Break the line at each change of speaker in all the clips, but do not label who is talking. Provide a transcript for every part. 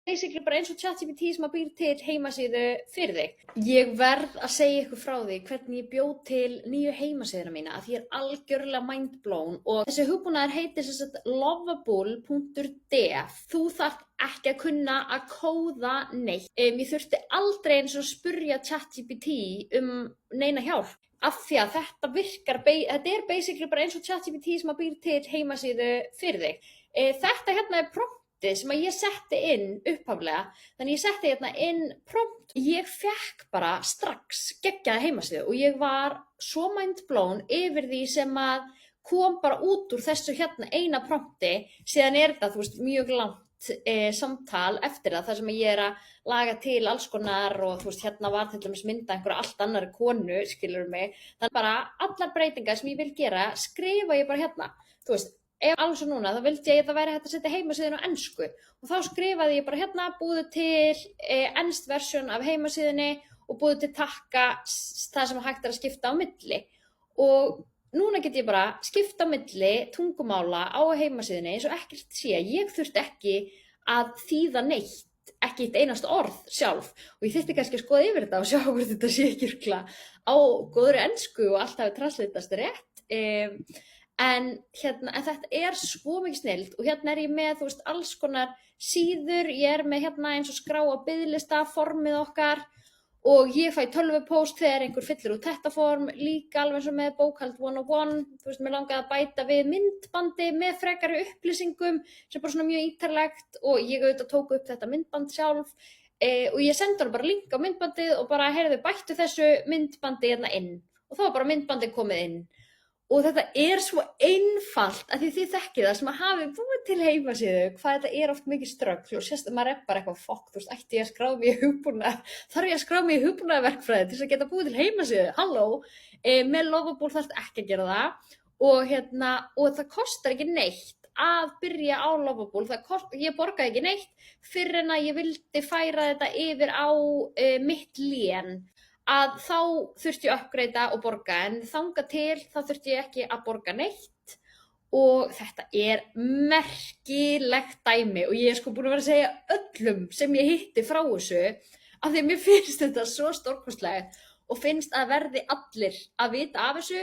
basically bara eins og ChatGPT sem býr til heimasíðu fyrir þig. Ég verð að segja ykkur frá því hvernig ég bjó til nýju heimasíðuna mína af því ég algjörlega mindblown og þessi hugbúnaður heitir sem sagt lovable.dev. Þú þarft ekki að kunna að kóða neitt. Ég þurfti aldrei eins og spurja ChatGPT neina hjálp af því að þetta virkar, þetta basically bara eins og ChatGPT sem býr til heimasíðu fyrir þig. Þetta hérna promptið sem ég setti inn upphaflega, þannig ég setti hérna inn prompt. Ég fekk bara strax geggjaða heimasíðu og ég var svo mindblown yfir því sem að kom bara út úr þessu hérna eina prompti. Síðan þetta, þú veist, mjög langt samtal eftir það, þar sem ég að laga til alls konar og þú veist, hérna var til dæmis mynda einhverja allt annari konu, skilur mig. Þannig bara allar breytingar sem ég vil gera, skrifa ég bara hérna, þú veist. Alveg svo núna, þá vildi ég að það væri hægt að setja heimasíðuna á ensku og þá skrifaði ég bara hérna búðu til enskt versjón af heimasíðunni og búðu til takka það sem hægt að skipta á milli og núna get ég bara skipta á milli tungumála á heimasíðunni eins og ekkert sé. Ég þurfti ekki að þýða neitt, ekki eitt einasta orð sjálf og ég þyrfti kannski að skoða yfir þetta og sjá hvort þetta sé ekki örugglega á góðri ensku og allt hafi translitast rétt. En þetta svo mikið snillt og hérna ég með, þú veist, alls konar síður, ég með hérna eins og skrá á biðlista, formið okkar og ég fæ tölvupóst þegar einhver fyllir út þetta form, líka alveg eins og með bókhald 101, þú veist, mér langaði að bæta við myndbandi með frekari upplýsingum sem bara svona mjög ítarlegt og ég auðvitað tók upp þetta myndband sjálf og ég sendi hann bara link á myndbandið og bara, heyrðu, bættu þessu myndbandi hérna inn og þá var bara myndbandið komið inn. Og þetta svo einfalt að því þið þekkið það sem að hafi búið til heimasíðu, hvað þetta oft mikið ströggl og sérst að maður bara eitthvað fokk, þú veist, ætti ég að skrá mig í hugbúnað, þarf ég að skrá mig í hugbúnaðarverkfræði til þess að geta búið til heimasíðu, halló, með Lovable þarf ekki að gera það og það kostar ekki neitt að byrja á Lovable, ég borgaði ekki neitt fyrir en að ég vildi færa þetta yfir á mitt lén. Að þá þurfti ég að uppgreita og borga en þangað til þá þurfti ég ekki að borga neitt og þetta merkilegt dæmi og ég sko búin að vera að segja öllum sem ég hitti frá þessu af því að mér finnst þetta svo stórkostlegt og finnst að verði allir að vita af þessu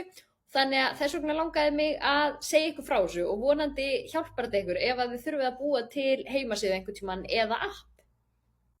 þannig að þess vegna langaði mig að segja ykkur frá þessu og vonandi hjálpar þetta ykkur ef að þið þurfið að búa til heimasíðu einhvern tímann eða app.